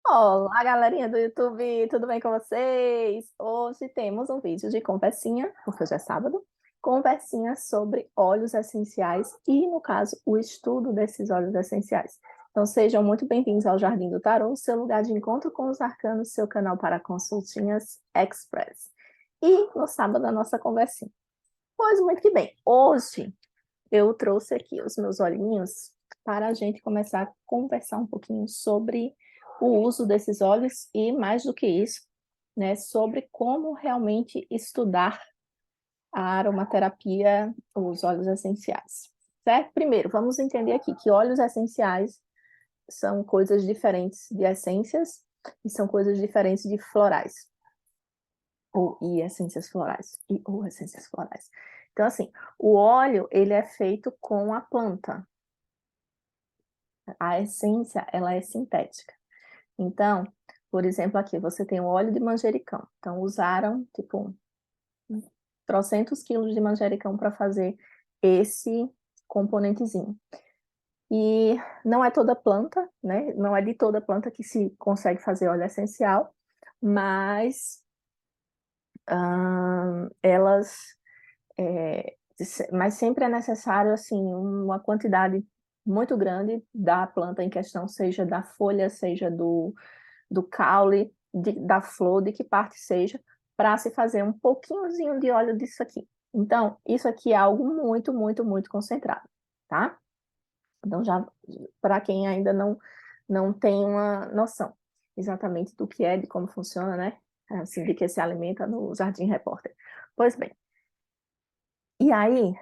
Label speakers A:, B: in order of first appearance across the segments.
A: Olá, galerinha do YouTube, tudo bem com vocês? Hoje temos um vídeo de conversinha, porque hoje é sábado, conversinha sobre óleos essenciais e, no caso, o estudo desses óleos essenciais. Então, sejam muito bem-vindos ao Jardim do Tarô, seu lugar de encontro com os arcanos, seu canal para consultinhas express. E no sábado, a nossa conversinha. Pois muito que bem, hoje eu trouxe aqui os meus olhinhos para a gente começar a conversar um pouquinho sobre o uso desses óleos e, mais do que isso, né, sobre como realmente estudar a aromaterapia, os óleos essenciais, certo? Primeiro, vamos entender aqui que óleos essenciais são coisas diferentes de essências e são coisas diferentes de florais, ou essências florais, ou essências florais. Então, assim, o óleo, ele é feito com a planta, a essência, ela é sintética. Então, por exemplo, aqui você tem o óleo de manjericão. Então, usaram, tipo, trocentos quilos de manjericão para fazer esse componentezinho. E não é toda planta, né? Não é de toda planta que se consegue fazer óleo essencial, mas elas, mas sempre é necessário, assim, uma quantidade muito grande da planta em questão, seja da folha, seja do caule, da flor, de que parte seja, para se fazer um pouquinhozinho de óleo disso aqui. Então, isso aqui é algo muito, muito, muito concentrado, tá? Então, já para quem ainda não tem uma noção exatamente do que é, de como funciona, né? Assim, de que se alimenta no Jardim Repórter. Pois bem, e aí,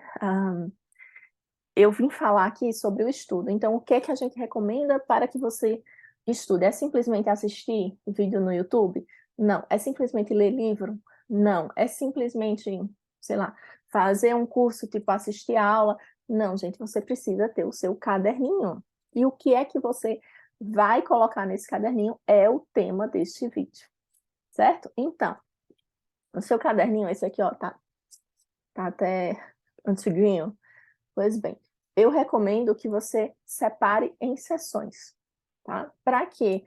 A: eu vim falar aqui sobre o estudo. Então, o que é que a gente recomenda para que você estude? É simplesmente assistir vídeo no YouTube? Não. É simplesmente ler livro? Não. É simplesmente, sei lá, fazer um curso, tipo assistir aula? Não, gente, você precisa ter o seu caderninho. E o que é que você vai colocar nesse caderninho é o tema deste vídeo, certo? Então, no seu caderninho, esse aqui, ó, tá até antiguinho. Pois bem, eu recomendo que você separe em sessões, tá? Para que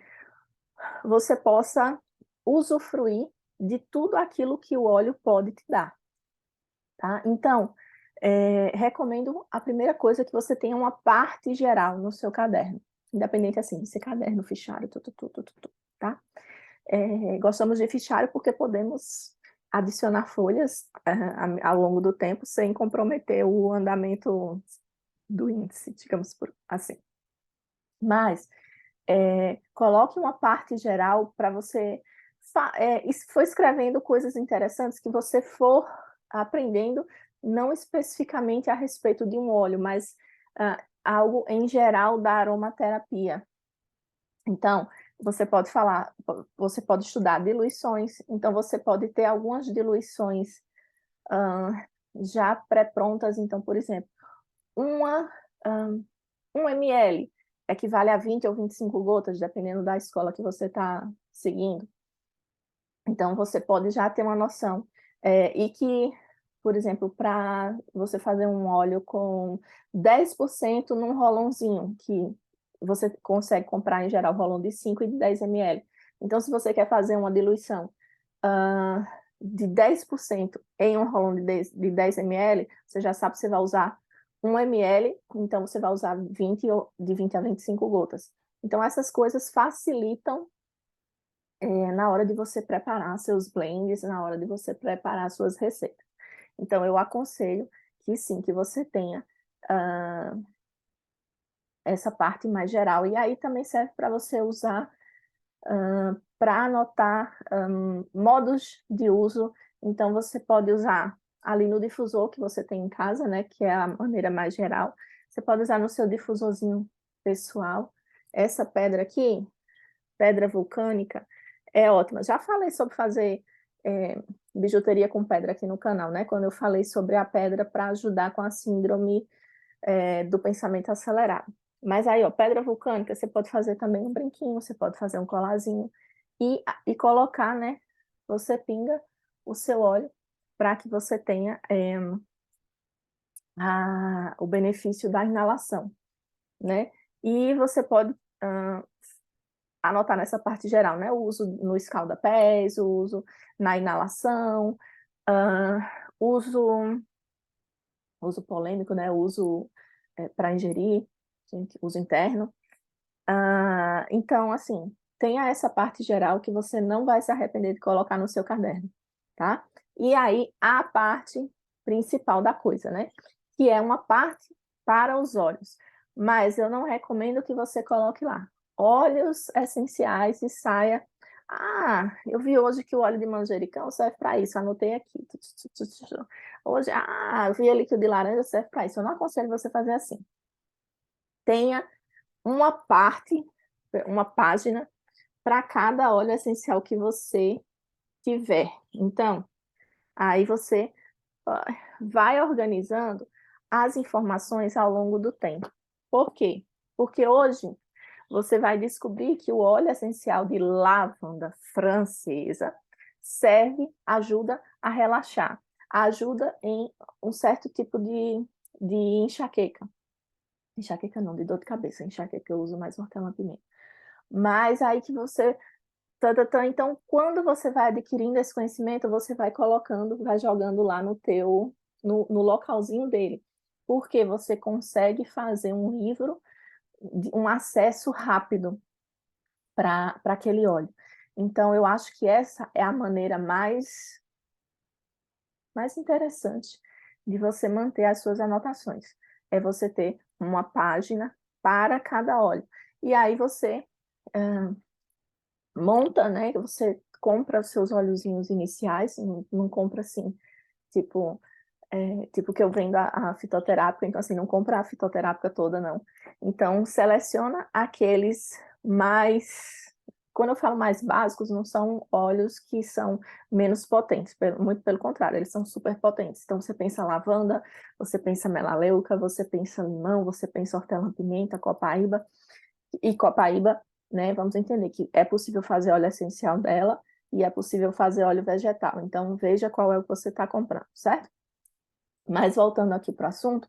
A: você possa usufruir de tudo aquilo que o óleo pode te dar, tá? Então, recomendo a primeira coisa que você tenha uma parte geral no seu caderno, independente assim, de ser caderno, fichário, tá? Gostamos de fichário porque podemos adicionar folhas ao longo do tempo sem comprometer o andamento do índice, digamos assim. Mas coloque uma parte geral para você for escrevendo coisas interessantes que você for aprendendo, não especificamente a respeito de um óleo, mas algo em geral da aromaterapia. Então, você pode estudar diluições, então você pode ter algumas diluições já pré-prontas, então, por exemplo, uma, 1 ml equivale a 20 ou 25 gotas, dependendo da escola que você está seguindo. Então, você pode já ter uma noção. E que, por exemplo, para você fazer um óleo com 10% num rolãozinho, que você consegue comprar, em geral, rolão de 5 e de 10 ml. Então, se você quer fazer uma diluição de 10% em um rolão de 10 ml, você já sabe que você vai usar 1 ml, então você vai usar de 20 a 25 gotas. Então, essas coisas facilitam na hora de você preparar seus blends, na hora de você preparar suas receitas. Então, eu aconselho que sim, que você tenha essa parte mais geral. E aí também serve para você usar para anotar modos de uso. Então, você pode usar ali no difusor que você tem em casa, né, que é a maneira mais geral. Você pode usar no seu difusorzinho pessoal. Essa pedra aqui, pedra vulcânica, é ótima. Já falei sobre fazer bijuteria com pedra aqui no canal, né? Quando eu falei sobre a pedra para ajudar com a síndrome do pensamento acelerado. Mas aí, ó, pedra vulcânica, você pode fazer também um brinquinho, você pode fazer um colarzinho e colocar, né? Você pinga o seu óleo para que você tenha o benefício da inalação, né? E você pode anotar nessa parte geral, né? O uso no escalda-pés, o uso na inalação, uso polêmico, né? O uso para ingerir, uso interno. Então, assim, tenha essa parte geral que você não vai se arrepender de colocar no seu caderno, tá? E aí, a parte principal da coisa, né? Que é uma parte para os olhos. Mas eu não recomendo que você coloque lá óleos essenciais e saia. Eu vi hoje que o óleo de manjericão serve para isso, anotei aqui. Hoje, eu vi ali que o de laranja serve para isso. Eu não aconselho você fazer assim. Tenha uma página para cada óleo essencial que você tiver. Então, aí você vai organizando as informações ao longo do tempo. Por quê? Porque hoje você vai descobrir que o óleo essencial de lavanda francesa ajuda a relaxar, ajuda em um certo tipo de enxaqueca. Enxaqueca não, de dor de cabeça. Enxaqueca eu uso mais hortelã-pimenta. Mas aí que você... Então, quando você vai adquirindo esse conhecimento, você vai colocando, vai jogando lá no localzinho dele. Porque você consegue fazer um livro, um acesso rápido para aquele óleo. Então, eu acho que essa é a maneira mais interessante de você manter as suas anotações. É você ter uma página para cada óleo. E aí você monta, né? Você compra os seus óleozinhos iniciais, não compra assim, tipo que eu vendo a fitoterápica, então assim, não compra a fitoterápica toda, não. Então, seleciona aqueles mais... Quando eu falo mais básicos, não são óleos que são menos potentes, muito pelo contrário, eles são super potentes. Então, você pensa lavanda, você pensa melaleuca, você pensa limão, você pensa hortelã-pimenta, copaíba, né, vamos entender que é possível fazer óleo essencial dela e é possível fazer óleo vegetal. Então, veja qual é o que você está comprando, certo? Mas voltando aqui para o assunto,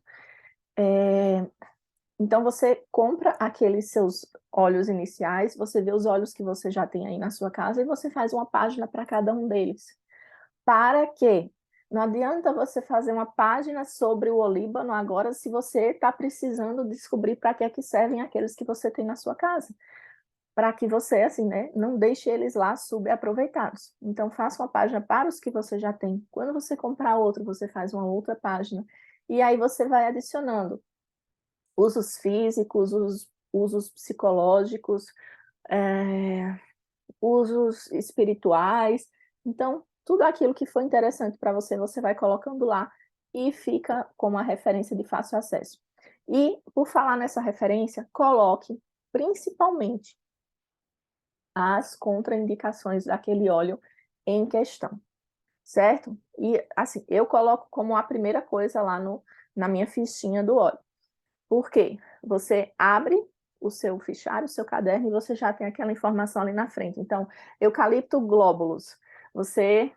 A: então você compra aqueles seus óleos iniciais, você vê os óleos que você já tem aí na sua casa e você faz uma página para cada um deles. Para quê? Não adianta você fazer uma página sobre o olíbano agora se você está precisando descobrir para que é que servem aqueles que você tem na sua casa. Para que você, assim, né, não deixe eles lá subaproveitados. Então, faça uma página para os que você já tem. Quando você comprar outro, você faz uma outra página. E aí você vai adicionando usos físicos, usos psicológicos, usos espirituais. Então, tudo aquilo que for interessante para você, você vai colocando lá e fica como uma referência de fácil acesso. E, por falar nessa referência, coloque principalmente as contraindicações daquele óleo em questão, certo? E, assim, eu coloco como a primeira coisa lá na minha fichinha do óleo. Por quê? Você abre o seu fichário, o seu caderno, e você já tem aquela informação ali na frente. Então, eucalipto glóbulos, você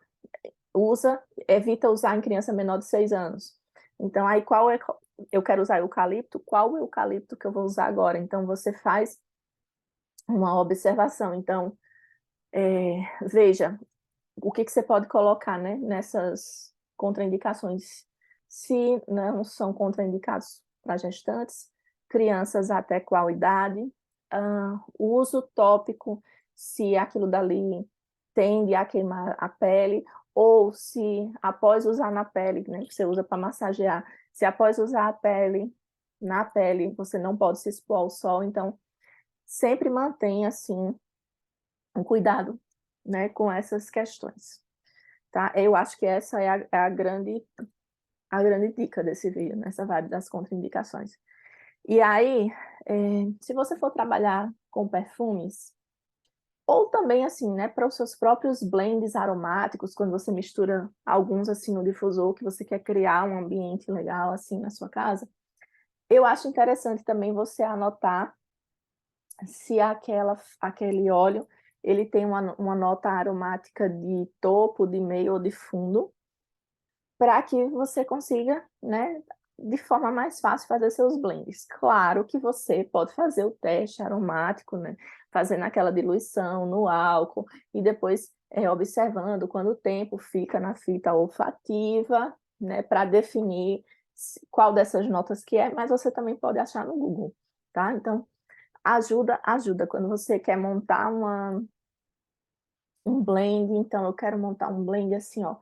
A: evita usar em criança menor de 6 anos. Então, aí eu quero usar eucalipto, qual eucalipto que eu vou usar agora? Então, você faz uma observação. Então, veja o que você pode colocar, né, nessas contraindicações. Se não são contraindicados para gestantes, crianças até qual idade, uso tópico, se aquilo dali tende a queimar a pele, ou se após usar na pele, né, que você usa para massagear, se após usar na pele, você não pode se expor ao sol, então sempre mantenha, assim, um cuidado, né, com essas questões, tá? Eu acho que essa é a grande dica desse vídeo, nessa vibe das contraindicações. E aí, se você for trabalhar com perfumes, ou também, assim, né, para os seus próprios blends aromáticos, quando você mistura alguns, assim, no difusor, que você quer criar um ambiente legal, assim, na sua casa, eu acho interessante também você anotar se aquele óleo ele tem uma nota aromática de topo, de meio ou de fundo, para que você consiga, né, de forma mais fácil fazer seus blends. Claro que você pode fazer o teste aromático, né, fazendo aquela diluição no álcool e depois observando quando o tempo fica na fita olfativa, né, para definir qual dessas notas que é, mas você também pode achar no Google, tá? Então, ajuda. Quando você quer montar um blend, então eu quero montar um blend assim, ó,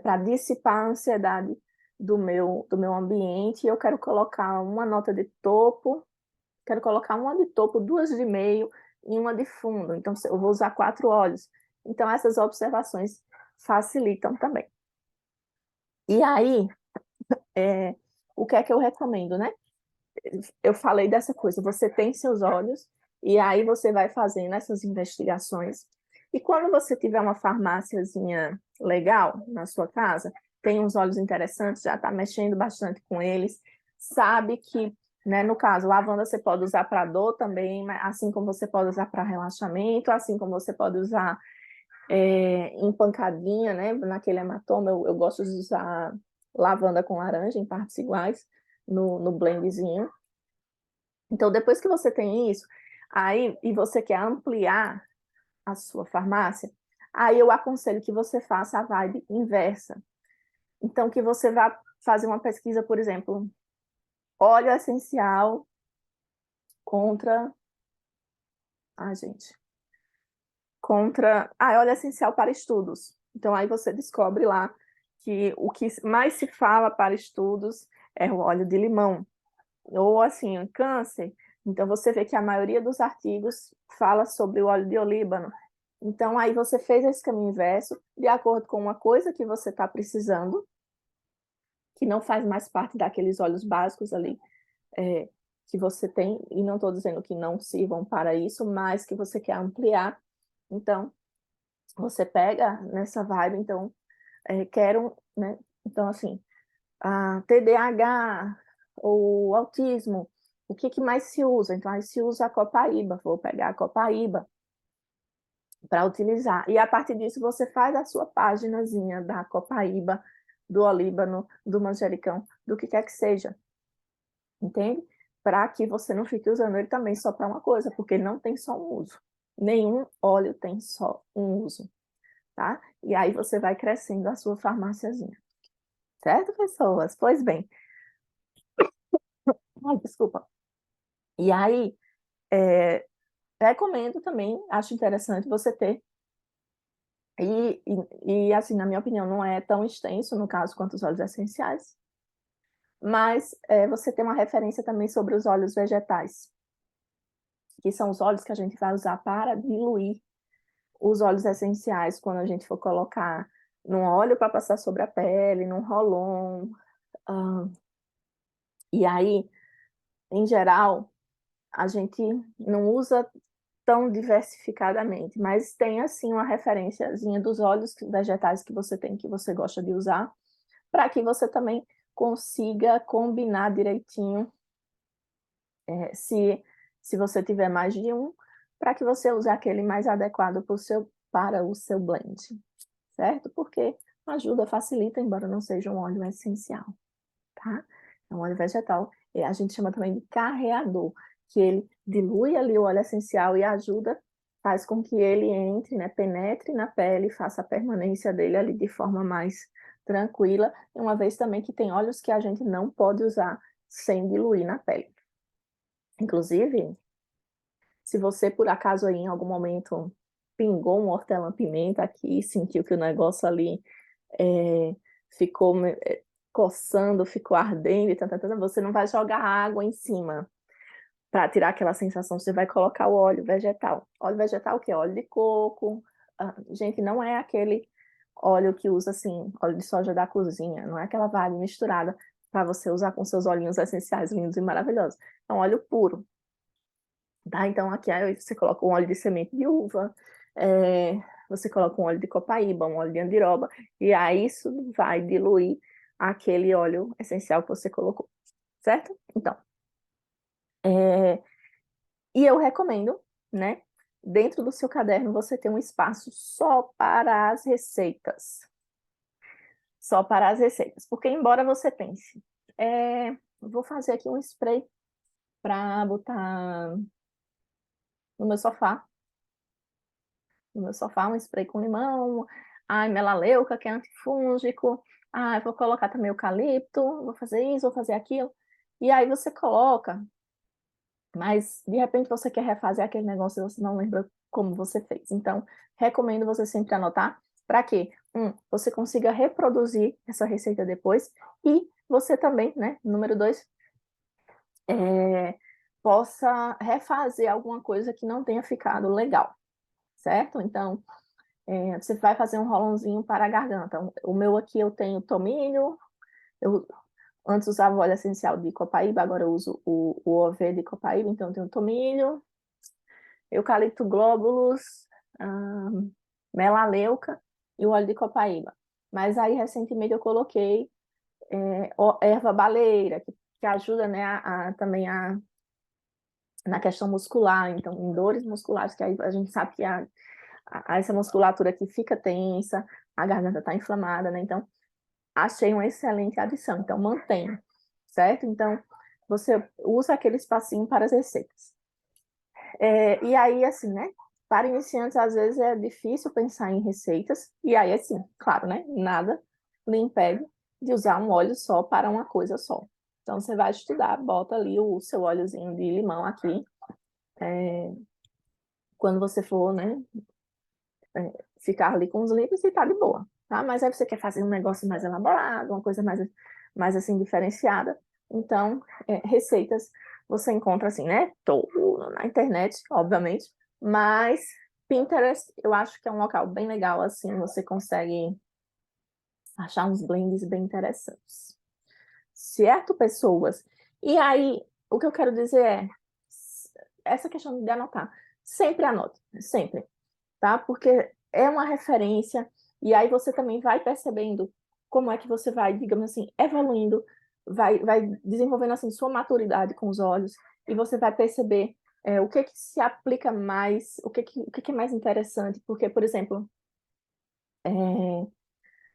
A: para dissipar a ansiedade do meu ambiente, eu quero colocar uma nota de topo, quero colocar uma de topo, duas de meio e uma de fundo. Então, eu vou usar 4 óleos. Então, essas observações facilitam também. E aí, o que é que eu recomendo, né? Eu falei dessa coisa, você tem seus olhos, e aí você vai fazendo essas investigações. E quando você tiver uma farmáciazinha legal na sua casa, tem uns óleos interessantes, já está mexendo bastante com eles, sabe que, né, no caso, lavanda você pode usar para dor também, assim como você pode usar para relaxamento, assim como você pode usar em pancadinha, né, naquele hematoma, eu gosto de usar lavanda com laranja em partes iguais, no blendzinho. Então, depois que você tem isso, aí, e você quer ampliar a sua farmácia, aí eu aconselho que você faça a vibe inversa. Então, que você vá fazer uma pesquisa, por exemplo, óleo essencial contra... Ah, gente. Óleo essencial para estudos. Então, aí você descobre lá que o que mais se fala para estudos é o óleo de limão. Ou assim, câncer, então você vê que a maioria dos artigos fala sobre o óleo de olíbano. Então, aí você fez esse caminho inverso, de acordo com uma coisa que você está precisando, que não faz mais parte daqueles óleos básicos ali que você tem, e não estou dizendo que não sirvam para isso, mas que você quer ampliar. Então, você pega nessa vibe, então, quero, né? Então, assim, a TDAH ou autismo, o que mais se usa? Então, aí se usa a copaíba, vou pegar a copaíba para utilizar. E a partir disso, você faz a sua paginazinha da copaíba, do olíbano, do manjericão, do que quer que seja, entende? Para que você não fique usando ele também só para uma coisa, porque não tem só um uso. Nenhum óleo tem só um uso, tá? E aí você vai crescendo a sua farmáciazinha. Certo, pessoas? Pois bem. Ai, desculpa. E aí, recomendo também, acho interessante você ter. Assim, na minha opinião, não é tão extenso, no caso, quanto os óleos essenciais, mas você tem uma referência também sobre os óleos vegetais, que são os óleos que a gente vai usar para diluir os óleos essenciais, quando a gente for colocar num óleo para passar sobre a pele, num rolon. E aí, em geral, a gente não usa tão diversificadamente, mas tem assim uma referenciazinha dos óleos vegetais que você tem, que você gosta de usar, para que você também consiga combinar direitinho, se você tiver mais de um, para que você use aquele mais adequado para o seu blend, certo? Porque ajuda, facilita, embora não seja um óleo essencial, tá? É um óleo vegetal, e a gente chama também de carreador, que ele dilui ali o óleo essencial e ajuda, faz com que ele entre, né, penetre na pele e faça a permanência dele ali de forma mais tranquila, uma vez também que tem óleos que a gente não pode usar sem diluir na pele. Inclusive, se você por acaso aí em algum momento pingou um hortelã-pimenta aqui, sentiu que o negócio ali ficou coçando, ficou ardendo, você não vai jogar água em cima para tirar aquela sensação, você vai colocar o óleo vegetal. Óleo vegetal o quê? Óleo de coco. Gente, não é aquele óleo que usa assim, óleo de soja da cozinha, não é aquela vibe misturada para você usar com seus olhinhos essenciais lindos e maravilhosos. É um óleo puro. Tá? Então, aqui aí você coloca um óleo de semente de uva, você coloca um óleo de copaíba, um óleo de andiroba, e aí isso vai diluir aquele óleo essencial que você colocou, certo? Então, e eu recomendo, né, dentro do seu caderno você ter um espaço só para as receitas. Só para as receitas, porque embora você pense, vou fazer aqui um spray para botar no meu sofá, um spray com limão, ai, melaleuca, que é antifúngico, ai, vou colocar também eucalipto, vou fazer isso, vou fazer aquilo. E aí você coloca, mas de repente você quer refazer aquele negócio e você não lembra como você fez. Então, recomendo você sempre anotar, para que, você consiga reproduzir essa receita depois, e você também, né, número 2, possa refazer alguma coisa que não tenha ficado legal, certo? Então, você vai fazer um rolãozinho para a garganta. O meu aqui eu tenho tomilho, eu antes usava o óleo essencial de copaíba, agora eu uso o OV de copaíba, então eu tenho tomilho, eucalipto glóbulos, melaleuca e o óleo de copaíba. Mas aí, recentemente, eu coloquei erva baleira, que ajuda, né, também na questão muscular, então, em dores musculares, que aí a gente sabe que essa musculatura aqui fica tensa, a garganta está inflamada, né? Então, achei uma excelente adição, então mantenha, certo? Então, você usa aquele espacinho para as receitas. E aí, assim, né? Para iniciantes, às vezes é difícil pensar em receitas, e aí, assim, claro, né? Nada lhe impede de usar um óleo só para uma coisa só. Então, você vai estudar, bota ali o seu óleozinho de limão aqui, quando você for, né? Ficar ali com os livros e tá de boa, tá? Mas aí você quer fazer um negócio mais elaborado, uma coisa mais assim, diferenciada. Então, receitas você encontra assim, né? Todo na internet, obviamente, mas Pinterest eu acho que é um local bem legal, assim, você consegue achar uns blends bem interessantes. Certo, pessoas? E aí, o que eu quero dizer essa questão de anotar, sempre anote, sempre, tá? Porque é uma referência, e aí você também vai percebendo como é que você vai, digamos assim, evoluindo, vai desenvolvendo assim sua maturidade com os olhos, e você vai perceber o que se aplica mais, o que é mais interessante, porque, por exemplo,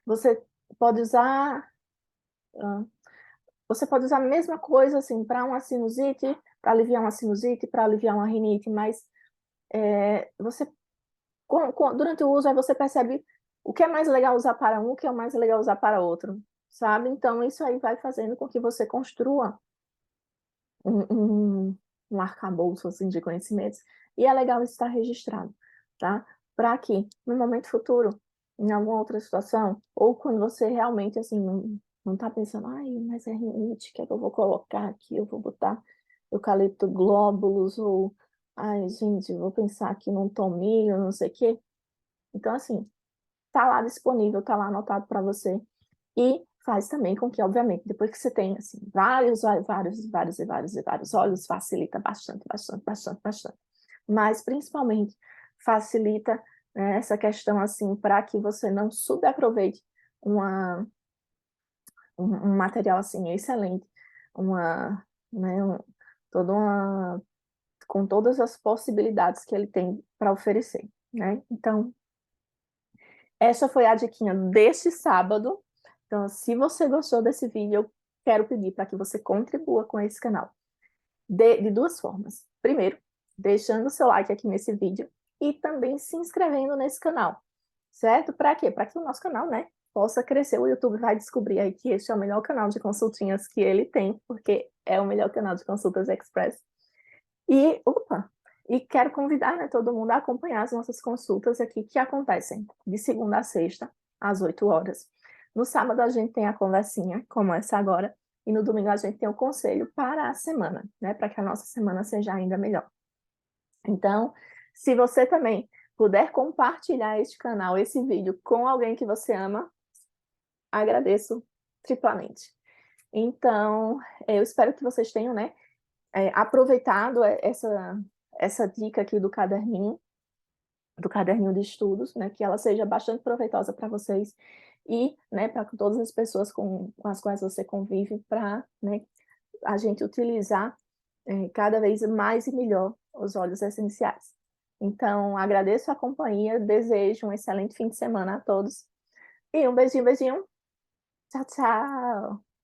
A: você pode usar você pode usar a mesma coisa assim para uma sinusite, para aliviar uma sinusite, para aliviar uma rinite, mas você durante o uso, aí você percebe o que é mais legal usar para um, o que é mais legal usar para outro, sabe? Então, isso aí vai fazendo com que você construa um arcabouço, assim, de conhecimentos, e é legal estar registrado, tá? Para que, no momento futuro, em alguma outra situação, ou quando você realmente, assim, não tá pensando, ai, mas é rinite, o que é que eu vou colocar aqui? Eu vou botar eucalipto glóbulos, ou, ai, gente, eu vou pensar aqui num tomilho, não sei o quê. Então, assim, tá lá disponível, tá lá anotado para você. E faz também com que, obviamente, depois que você tem assim, vários olhos, facilita bastante, bastante, bastante, bastante. Mas, principalmente, facilita, né, essa questão assim, para que você não subaproveite um material assim excelente, né, toda uma, com todas as possibilidades que ele tem para oferecer, né? Então, essa foi a diquinha deste sábado. Então, se você gostou desse vídeo, eu quero pedir para que você contribua com esse canal. De duas formas. Primeiro, deixando o seu like aqui nesse vídeo e também se inscrevendo nesse canal, certo? Para quê? Para que o nosso canal, né, possa crescer. O YouTube vai descobrir aí que este é o melhor canal de consultinhas que ele tem, porque é o melhor canal de consultas express. E quero convidar, né, todo mundo a acompanhar as nossas consultas aqui, que acontecem de segunda a sexta, às 8 horas. No sábado a gente tem a conversinha, como essa agora, e no domingo a gente tem o conselho para a semana, né, para que a nossa semana seja ainda melhor. Então, se você também puder compartilhar este canal, esse vídeo com alguém que você ama, agradeço triplamente. Então, eu espero que vocês tenham, né, aproveitado essa dica aqui do caderninho de estudos, né, que ela seja bastante proveitosa para vocês e, né, para todas as pessoas com as quais você convive, para, né, a gente utilizar cada vez mais e melhor os óleos essenciais. Então, agradeço a companhia, desejo um excelente fim de semana a todos e um beijinho, beijinho. Tchau, tchau!